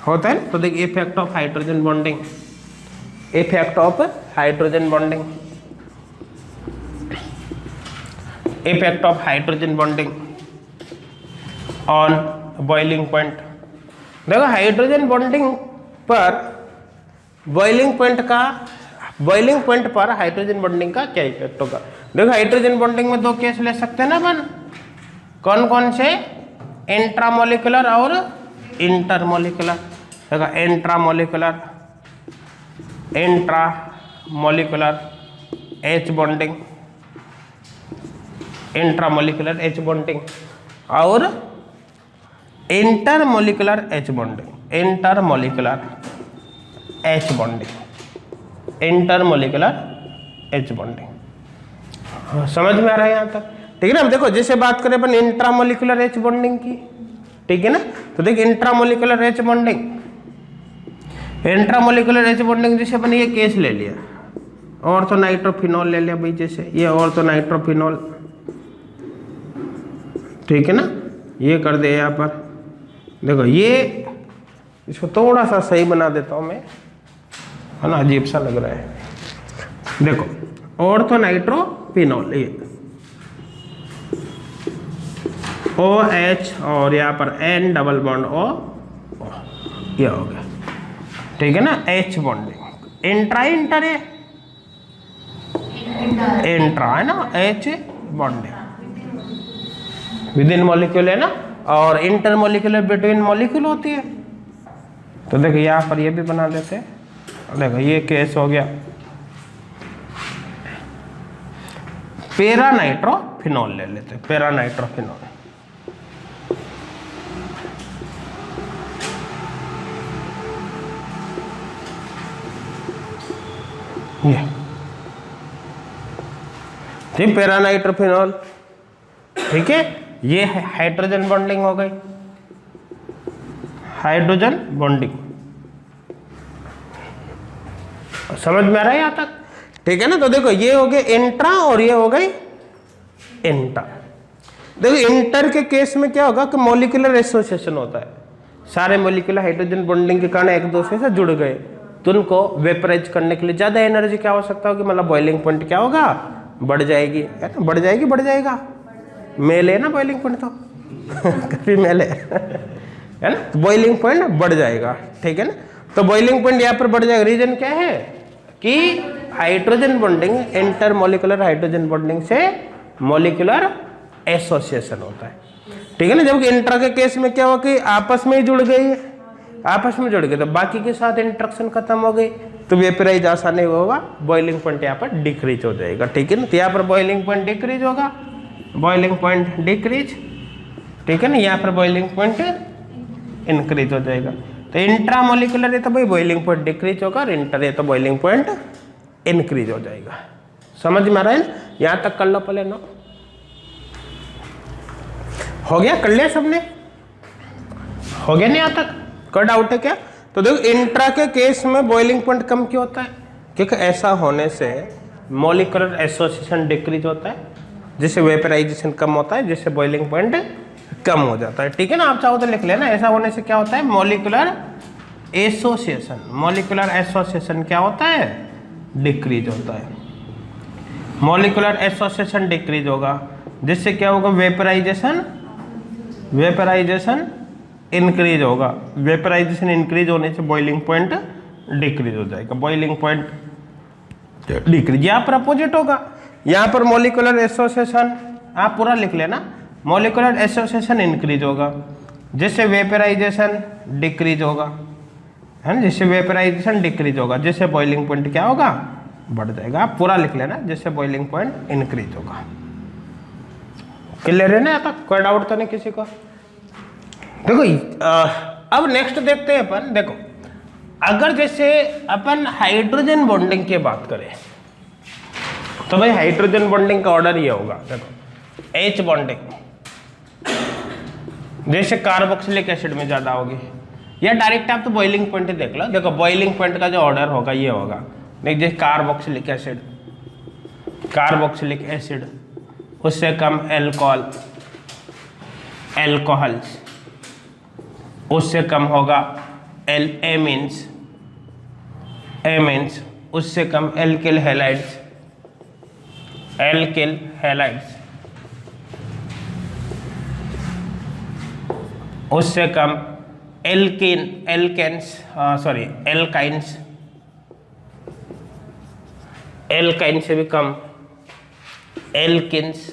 होता है ना। तो देखिए effect of hydrogen bonding, effect of hydrogen bonding, effect of hydrogen bonding on boiling point. देखो हाइड्रोजन बॉन्डिंग पर बॉइलिंग पॉइंट का बॉइलिंग पॉइंट पर हाइड्रोजन बॉन्डिंग का क्या इफेक्ट होगा। देखो हाइड्रोजन बॉन्डिंग में दो केस ले सकते हैं ना अपन, कौन कौन से, इंट्रामोलिकुलर और इंटरमोलिकुलर। देखो intramolecular H bonding, intramolecular H bonding और intermolecular H bonding, intermolecular H bonding, intermolecular H bonding. समझ में आ रहा है यहाँ तक, ठीक है ना। देखो जैसे बात करें अपन इंट्रामोलिकुलर H बॉन्डिंग की, ठीक है ना, तो देख intramolecular H bonding, intramolecular H bonding जैसे अपन ये केस ले लिया, और तो नाइट्रोफिनॉल ले लिया भाई, जैसे ये और तो नाइट्रोफिनॉल, ठीक है ना, ये कर दे यहाँ पर। देखो ये इसको थोड़ा सा सही बना देता हूँ मैं, है ना, अजीब सा लग रहा है। देखो और तो नाइट्रोफिनॉल, ये OH और यहाँ पर N डबल बॉन्ड O, ये हो गया, ठीक है ना, H बॉन्डिंग। इंट्रा इंटर है, इंट्रा है ना, H bonding with in molecule है ना, और इंटर मॉलिक्यूलर बिटवीन मॉलिक्यूल होती है। तो देखो यहाँ पर ये भी बना देते हैं, देखो ये केस हो गया, पैरा नाइट्रोफिनॉल ले लेते हैं, पैरा नाइट्रोफिनॉल, ये ठीक, पैरा नाइट्रोफिनॉल, ठीक है, ये हाइड्रोजन बॉन्डिंग हो गई, हाइड्रोजन बॉन्डिंग। समझ में आ रहा है यहाँ तक, ठीक है ना। तो देखो ये हो गए इंट्रा और ये हो गई इंटर। देखो इंटर के केस में क्या होगा कि मॉलिक्यूलर एसोसिएशन होता है, सारे मॉलिक्यूल हाइड्रोजन बॉन्डिंग के कारण एक दूसरे से जुड़ गए, तो उनको वेपराइज करने के लिए ज्यादा एनर्जी क्या हो सकता होगी, मतलब बॉइलिंग पॉइंट क्या होगा, बढ़ जाएगी, है ना, बढ़ जाएगी, बढ़ जाएगा, मेल है ना बॉइलिंग पॉइंट तो काफी मेल है ना, तो बॉइलिंग पॉइंट बढ़ जाएगा, ठीक है ना। तो बॉइलिंग पॉइंट यहाँ पर बढ़ जाएगा, रीजन क्या है कि hydrogen bonding, intermolecular hydrogen bonding से मॉलिक्यूलर एसोसिएशन होता है, ठीक है ना। जबकि इंट्रा के केस में क्या हुआ कि आपस में ही जुड़ गई, आपस में जुड़ गए तो बाकी के साथ इंट्रैक्शन खत्म हो गई, तो वेपराइज आसानी होगा, बॉइलिंग पॉइंट यहाँ पर डिक्रीज हो जाएगा, ठीक है ना। तो यहाँ पर बॉइलिंग पॉइंट डिक्रीज होगा, बॉइलिंग पॉइंट डिक्रीज, ठीक है ना, यहाँ पर बॉइलिंग पॉइंट इंक्रीज हो जाएगा। तो इंट्रा मॉलिक्यूलर है तो भाई बॉइलिंग पॉइंट डिक्रीज होगा, और इंटर है तो बॉइलिंग पॉइंट इंक्रीज हो जाएगा। समझ में आ रहा है ना, यहाँ तक कर लो पहले नो, हो गया, कर लिया सबने, हो गया नहीं यहाँ तक, कोई डाउट है क्या। तो देखो इंट्रा के केस में बॉइलिंग पॉइंट कम क्यों होता है, क्योंकि ऐसा होने से मॉलिक्यूलर एसोसिएशन डिक्रीज होता है, जिससे वेपराइजेशन कम होता है, जिससे बॉइलिंग पॉइंट कम हो जाता है, ठीक है ना। आप चाहो तो लिख लेना, ऐसा होने से क्या होता है, मॉलिक्यूलर एसोसिएशन, मॉलिक्यूलर एसोसिएशन क्या होता है, डिक्रीज होता है, मॉलिक्यूलर एसोसिएशन डिक्रीज होगा, जिससे क्या होगा, वेपराइजेशन, वेपराइजेशन इंक्रीज होगा, वेपराइजेशन इंक्रीज होने से बॉइलिंग पॉइंट डिक्रीज हो जाएगा, बॉइलिंग पॉइंट डिक्रीज। यहाँ पर अपोजिट होगा, यहाँ पर मॉलिक्यूलर एसोसिएशन, आप पूरा लिख लेना, मॉलिक्यूलर एसोसिएशन इंक्रीज होगा, जिससे वेपराइजेशन डिक्रीज होगा, है ना, जिससे वेपराइजेशन डिक्रीज होगा, जिससे बॉइलिंग पॉइंट क्या होगा, बढ़ जाएगा। आप पूरा लिख लेना, जिससे बॉइलिंग पॉइंट इंक्रीज होगा। क्लियर है ना, यहाँ तक कोई डाउट तो नहीं किसी को। देखो अब नेक्स्ट देखते हैं अपन, देखो अगर जैसे अपन हाइड्रोजन बॉन्डिंग की बात करें तो भाई हाइड्रोजन बॉन्डिंग का ऑर्डर ये होगा, देखो H बॉन्डिंग जैसे कार्बोक्सिलिक एसिड में ज्यादा होगी, या डायरेक्ट आप तो बॉइलिंग पॉइंट ही देख लो। देखो बॉइलिंग पॉइंट का जो ऑर्डर होगा ये होगा, देख जैसे कार्बोक्सिलिक एसिड, कार्बोक्सिलिक एसिड उससे कम एल्कोहल, एल्कोहल्स, उससे कम होगा एमीन्स, एमीन्स, उससे कम एल्किल हैलाइड्स, एल्किल हैलाइड्स, उससे कम alkene, alkenes, sorry alkynes, alkyne से भी कम, एल्किन्स,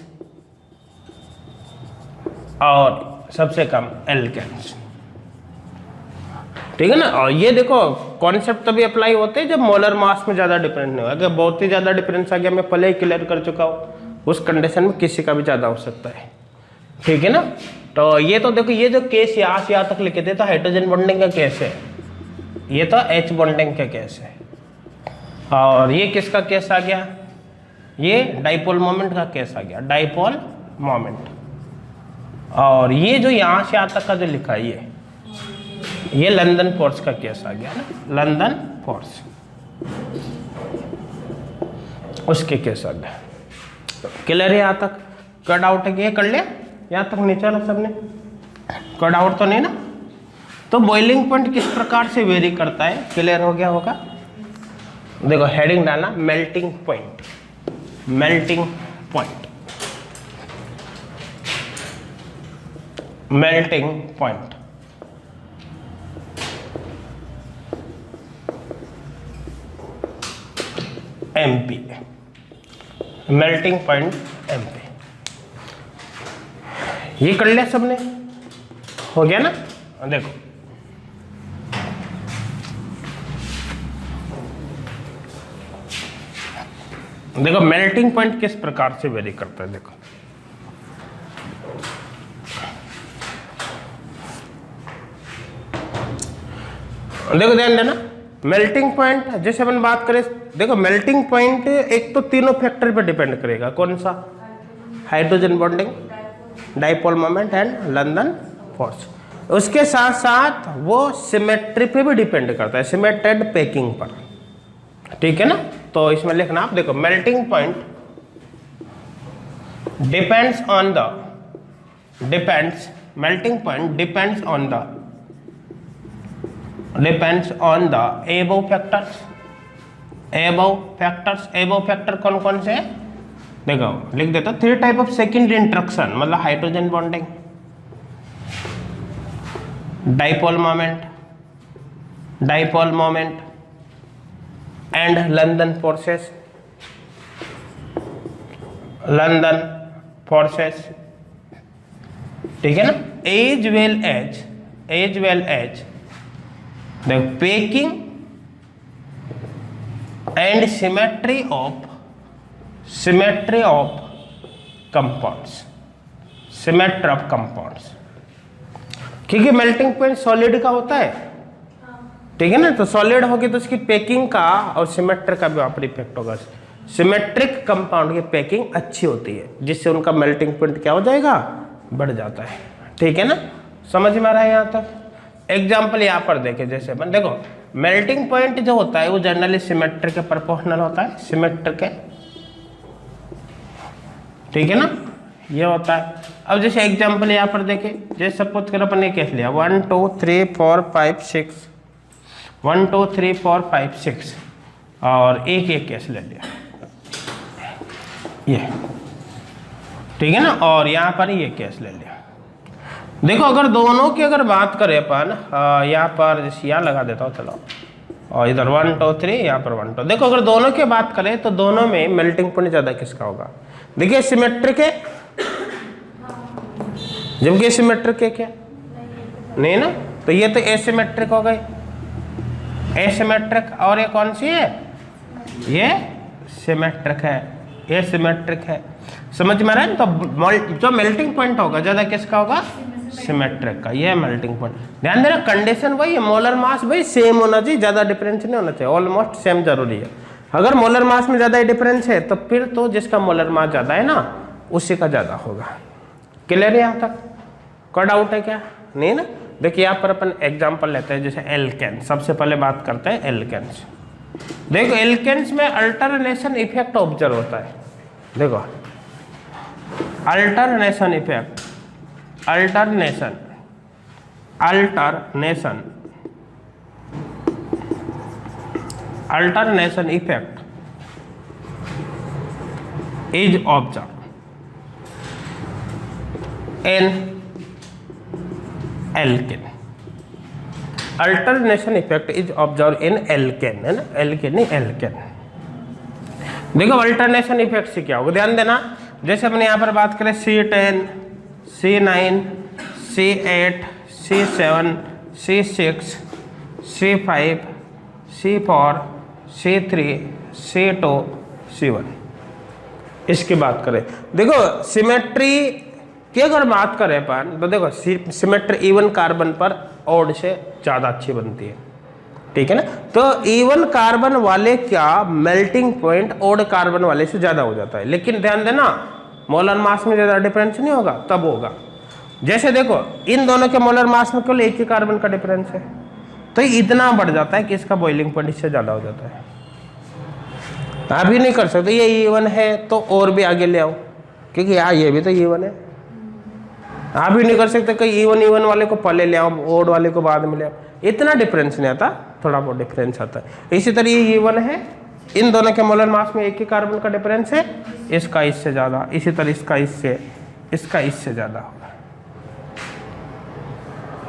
और सबसे कम एल्केन्स। ठीक है ना। और ये देखो कॉन्सेप्ट तभी अप्लाई होते हैं जब मोलर मास में ज़्यादा डिफरेंस नहीं हो। अगर बहुत ही ज़्यादा डिफरेंस आ गया, मैं पहले ही क्लियर कर चुका हूँ, उस कंडीशन में किसी का भी ज़्यादा हो सकता है। ठीक है ना। तो ये तो देखो, ये जो केस यहाँ से यहाँ तक लिखे थे तो हाइड्रोजन बॉन्डिंग का केस है, ये तो H बॉन्डिंग का केस है। और ये किसका केस आ गया, ये डाइपोल मोमेंट का केस आ गया, डाइपोल मोमेंट। और ये जो यहाँ से यहाँ तक का जो लिखा है ये लंदन फोर्स का केस आ गया ना, लंदन फोर्स, उसके केस आ गया। क्लियर है यहाँ तक? कट आउट है कि ये कर लिया यहाँ तक नीचे वाला सबने? कट आउट तो नहीं ना? तो बॉइलिंग पॉइंट किस प्रकार से वेरी करता है, क्लियर हो गया होगा। देखो हेडिंग डालना, melting point, melting point, melting point. MP, melting point MP। ये कर लिया सबने, हो गया ना। देखो देखो मेल्टिंग पॉइंट किस प्रकार से वेरी करता है। देखो देखो ध्यान देना, मेल्टिंग पॉइंट जैसे अपन बात करें, देखो मेल्टिंग पॉइंट एक तो तीनों फैक्टर पे डिपेंड करेगा। कौन सा? Hydrogen bonding, dipole moment and London force. उसके साथ साथ वो सिमेट्री पे भी डिपेंड करता है, सिमेट्रेड पैकिंग पर। ठीक है ना। तो इसमें लिखना आप, देखो melting point depends on the, depends, melting point depends on the, depends on the above factors, above factors. Above factor कौन कौन से है? देखो लिख देता, 3 टाइप ऑफ सेकेंडरी इंट्रैक्शन, मतलब hydrogen bonding, dipole moment, dipole moment and London forces, London forces. ठीक है ना। As well as, as well as देखो packing and symmetry of, symmetry of compounds, symmetry of compounds. क्योंकि melting point solid का होता है। ठीक है ना। तो सॉलिड होगी तो उसकी पैकिंग का और सिमेट्री का भी वहां पर इफेक्ट होगा। सिमेट्रिक कंपाउंड की पैकिंग अच्छी होती है, जिससे उनका मेल्टिंग पॉइंट क्या हो जाएगा, बढ़ जाता है। ठीक है ना। समझ में आ रहा है यहाँ तक? एग्जाम्पल यहाँ पर देखें, जैसे अपन देखो मेल्टिंग पॉइंट जो होता है वो जनरली सिमेट्री के प्रोपोर्शनल होता है, सिमेट्री के। ठीक है ना, ये होता है। अब जैसे एग्जाम्पल यहाँ पर देखें, जैसे सपोज कर अपन ने केस लिया 1 2 3 4 5 6, 1 2 3 4 5 6 और एक केस ले लिया ये। ठीक है ना। और यहाँ पर ये केस ले लिया। देखो अगर दोनों की अगर बात करें अपन, यहाँ पर जैसे यहाँ लगा देता हूँ चलो, और इधर 1 2 3, यहाँ पर 1 2। देखो अगर दोनों की बात करें तो दोनों में मेल्टिंग पॉइंट ज़्यादा किसका होगा? देखिए सिमेट्रिक है, जबकि सिमेट्रिक है क्या? नहीं ना। तो ये तो एसिमेट्रिक हो गई, एसिमेट्रिक। और ये कौन सी है? ये सिमेट्रिक है, ये सिमेट्रिक है। समझ में आ रहा है? तो जो मेल्टिंग पॉइंट होगा ज़्यादा किसका होगा? सिमेट्रिक का। ये मेल्टिंग पॉइंट। ध्यान देना कंडीशन वही है, मोलर मास भाई सेम होना चाहिए, ज़्यादा डिफरेंस नहीं होना चाहिए, ऑलमोस्ट सेम जरूरी है। अगर मोलर मास में ज़्यादा डिफरेंस है तो फिर तो जिसका मोलर मास ज़्यादा है ना उसी का ज़्यादा होगा। क्लियर है यहाँ तक? कोई डाउट है क्या? नहीं ना। देखिए यहाँ पर अपन एग्जाम्पल लेते हैं, जैसे एल्केन। सबसे पहले बात करते हैं एल्केन्स। देखो एल्केन्स में अल्टरनेशन इफेक्ट ऑब्जर्व होता है। देखो alternation effect, alternation, alternation, alternation effect is observe in alkane. Alternation effect is observe in alkane, है ना, एल्केन नहीं एल्केन। देखो अल्टरनेशन इफेक्ट से क्या होगा, ध्यान देना। जैसे अपने यहाँ पर बात करें C10, C9, C8, C7, C6, C5, C4, C3, C2, C1, इसकी बात करें। देखो सिमेट्री की अगर बात करें अपन तो देखो सिमेट्री इवन कार्बन पर ऑड से ज़्यादा अच्छी बनती है, ठीक है ना। तो इवन कार्बन वाले क्या मेल्टिंग पॉइंट ऑड कार्बन वाले से ज़्यादा हो जाता है, लेकिन ध्यान देना मोलर मास में ज़्यादा डिफरेंस नहीं होगा, तब होगा। जैसे देखो इन दोनों के मोलर मास में केवल एक ही कार्बन का डिफरेंस है, तो इतना बढ़ जाता है कि इसका बॉइलिंग पॉइंट इससे ज़्यादा हो जाता है। आप भी नहीं कर सकते ये इवन है तो और भी आगे ले आओ, क्योंकि यार ये भी तो इवन है। आप भी नहीं कर सकते कि इवन वाले को पहले ले आओ, ओड वाले को बाद में ले आओ, इतना डिफरेंस नहीं आता, थोड़ा बहुत डिफरेंस आता है। इसी तरह ये इवन है, इन दोनों के मोलर मास में एक ही कार्बन का डिफरेंस है, इसका इससे ज़्यादा, इसी तरह इसका इससे ज़्यादा होगा।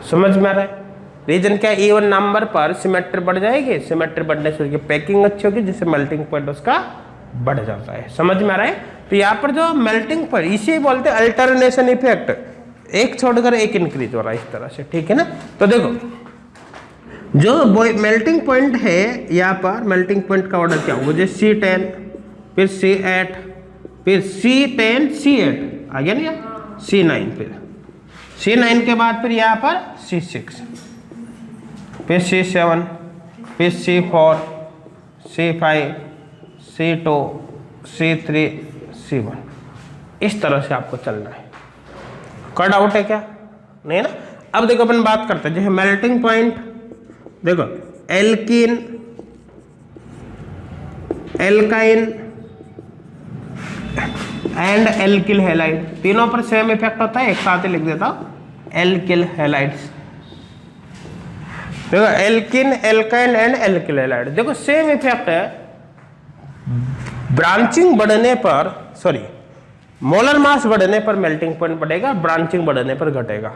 समझ में आ रहा है? रीजन क्या है, इवन नंबर पर सिमेट्री बढ़ जाएगी, सिमेट्री बढ़ने से उसकी पैकिंग अच्छी होगी, जिससे मेल्टिंग पॉइंट उसका बढ़ जाता है। समझ में आ रहा है? तो यहाँ पर जो मेल्टिंग पॉइंट इसे बोलते हैं अल्टरनेशन इफेक्ट, एक छोड़कर एक इंक्रीज हो रहा है इस तरह से, ठीक है ना। तो देखो जो मेल्टिंग पॉइंट है यहाँ पर, मेल्टिंग पॉइंट का ऑर्डर क्या होगा, जैसे C10, फिर C8, फिर C10, C8 आ गया ना, C9, फिर C9 के बाद फिर यहाँ पर C6, फिर C7, फिर C4, C5, C2, C3, C1, इस तरह से आपको चलना है। कट आउट है क्या? नहीं ना। अब देखो अपन बात करते हैं जैसे मेल्टिंग पॉइंट, देखो alkene, alkyne and alkyl halide, तीनों पर सेम इफेक्ट होता है, एक साथ ही लिख देता हूं, एल्किल हैलाइड्स। देखो alkene, alkyne and alkyl halide, देखो सेम इफेक्ट है। ब्रांचिंग बढ़ने पर, सॉरी मोलर मास बढ़ने पर मेल्टिंग पॉइंट बढ़ेगा, ब्रांचिंग बढ़ने पर घटेगा।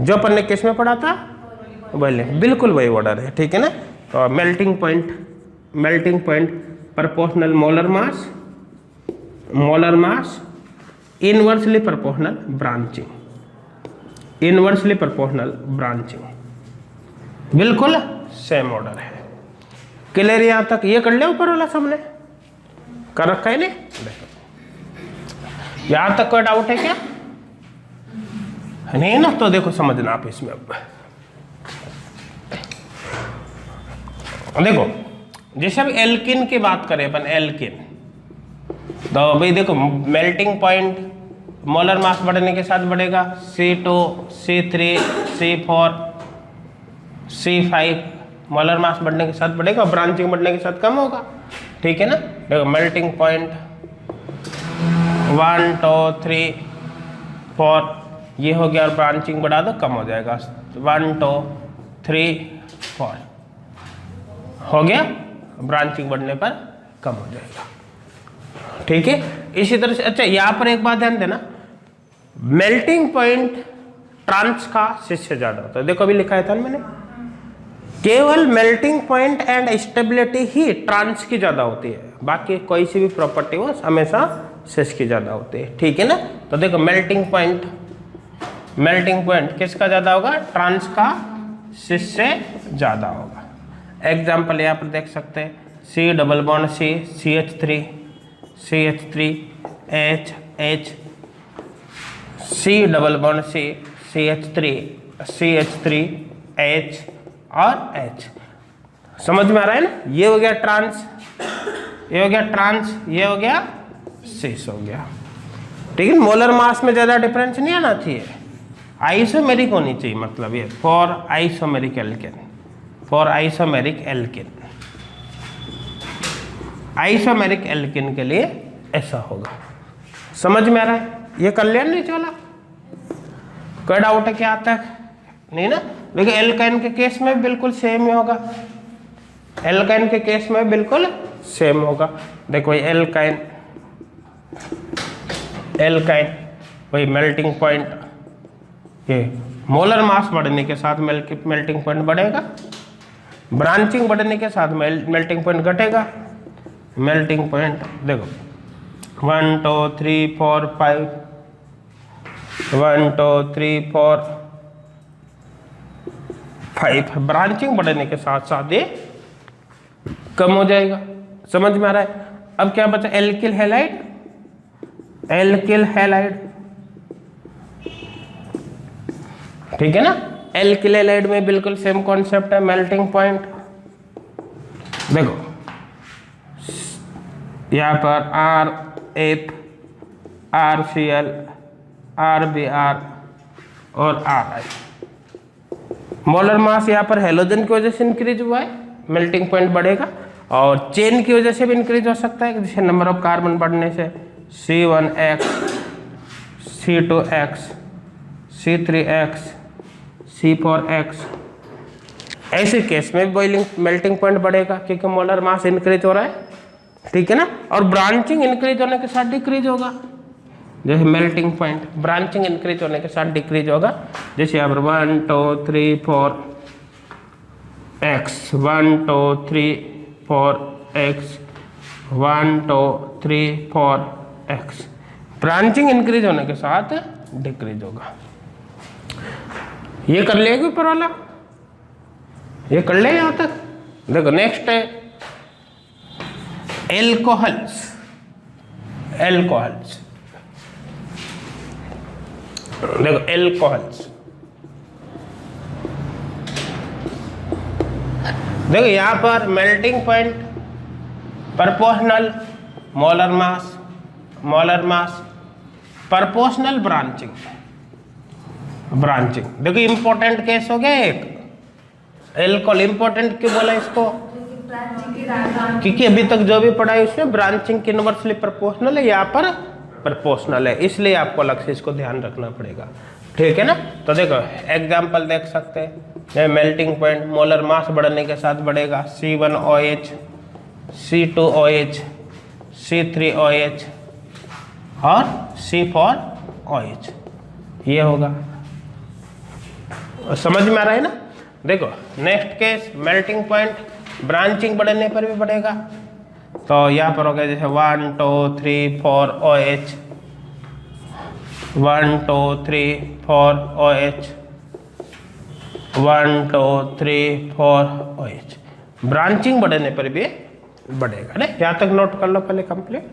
जो अपन ने किस में पढ़ा था, बिल्कुल वही ऑर्डर है, ठीक है ना। तो मेल्टिंग पॉइंट प्रोपोर्शनल मोलर मास इनवर्सली प्रोपोर्शनल ब्रांचिंग, बिल्कुल सेम ऑर्डर है। क्लियर यहां तक? ये कर ले ऊपर वाला सबने कर रखा है नहीं, यहां तक कोई डाउट है क्या? नहीं ना, तो देखो समझना आप इसमें। अब देखो जैसे अब एल्किन की बात करें अपन, एल्किन तो भाई देखो मेल्टिंग पॉइंट मोलर मास बढ़ने के साथ बढ़ेगा, C2, C3, C4, C5 molar mass बढ़ने के साथ बढ़ेगा, ब्रांचिंग बढ़ने के साथ कम होगा, ठीक है ना। देखो मेल्टिंग पॉइंट 1, 2, 3, 4 ये हो गया, और ब्रांचिंग बढ़ा दो कम हो जाएगा, 1, 2, 3, 4 हो गया, ब्रांचिंग बढ़ने पर कम हो जाएगा, ठीक है। इसी तरह से अच्छा यहाँ पर एक बात ध्यान देना, मेल्टिंग पॉइंट ट्रांस का से ज्यादा होता है। देखो अभी लिखा है था मैंने, केवल मेल्टिंग पॉइंट एंड स्टेबिलिटी ही ट्रांस की ज्यादा होती है, बाकी कोई सी भी प्रॉपर्टी हो हमेशा सिस की ज्यादा होती है, ठीक है ना। तो देखो मेल्टिंग पॉइंट किसका ज्यादा होगा, ट्रांस का सिस से ज्यादा होगा। एग्जाम्पल यहाँ पर देख सकते हैं, C double bond C, CH3, H, C double bond C, CH3, H और H। समझ में आ रहा है ना? ये हो गया ट्रांस, ये हो गया सिस हो गया, ठीक है। मोलर मास में ज्यादा डिफरेंस नहीं आना चाहिए, आइसोमेरिक होनी चाहिए, मतलब ये फॉर आइसोमेरिक एल्केन के लिए ऐसा होगा। समझ में आ रहा है? ये कल्याण नहीं चला, कोई डाउट है क्या तक? नहीं ना। देखिए एल्काइन के केस में बिल्कुल सेम ही होगा, एल्काइन के केस में बिल्कुल सेम होगा। देखो एल्काइन वही मेल्टिंग पॉइंट, ये मोलर मास बढ़ने के साथ मेल्टिंग पॉइंट बढ़ेगा, ब्रांचिंग बढ़ने के साथ मेल्टिंग पॉइंट घटेगा, मेल्टिंग पॉइंट देखो 1 2 3 4 5, 1 2 3 4 5। ब्रांचिंग बढ़ने के साथ साथ ये कम हो जाएगा। समझ में आ रहा है? अब क्या बचा? एल्किल हैलाइड, एल्किल हैलाइड, ठीक है ना। एल्किल हैलाइड में बिल्कुल सेम कॉन्सेप्ट है, मेल्टिंग पॉइंट। देखो यहाँ पर RF, RCl, RBr और RI। मोलर मास यहाँ पर हेलोजन की वजह से इंक्रीज हुआ है, मेल्टिंग पॉइंट बढ़ेगा। और चेन की वजह से भी इंक्रीज हो सकता है, जैसे नंबर ऑफ कार्बन बढ़ने से C1X, C2X, C3X, C4X। ऐसे केस में बॉइलिंग मेल्टिंग पॉइंट बढ़ेगा क्योंकि मोलर मास इंक्रीज हो रहा है, ठीक है ना। और ब्रांचिंग इंक्रीज होने के साथ डिक्रीज होगा, जैसे मेल्टिंग पॉइंट ब्रांचिंग इंक्रीज होने के साथ डिक्रीज होगा। जैसे यहाँ पर 1 2 3 4 X, 1 2 3 4 X, 1 2 3 4 X। Branching increase होने के साथ डिक्रीज होगा। ये कर लेगा ऊपर वाला, ये कर ले यहाँ तक। देखो नेक्स्ट है एल्कोहल्स। एल्कोहल्स देखो एल्कोहल्स, देखो यहां पर मेल्टिंग पॉइंट प्रोपोर्शनल मोलर मास, molar mass proportional branching, branching. देखो इंपॉर्टेंट केस हो गया एक एल्कोहल। इंपॉर्टेंट क्यों बोला इसको? क्योंकि अभी तक जो भी पढ़ा है उसमें ब्रांचिंग की इनवर्सली प्रोपोर्शनल है, यहाँ पर प्रोपोर्शनल है, इसलिए आपको अलग से इसको ध्यान रखना पड़ेगा, ठीक है ना। तो देखो एग्जांपल देख सकते हैं, मेल्टिंग पॉइंट मोलर मास बढ़ने के साथ बढ़ेगा C1OH, C2OH, C3OH और C4OH, ये होगा। समझ में आ रहा है ना। देखो next case melting point branching बढ़ने पर भी बढ़ेगा, तो यहाँ पर हो गया जैसे 1 2 3 4 OH, 1 2 3 4 OH, 1 2 3 4 OH। ब्रांचिंग बढ़ने पर भी बढ़ेगा ना। यहाँ तक नोट कर लो पहले कंप्लीट।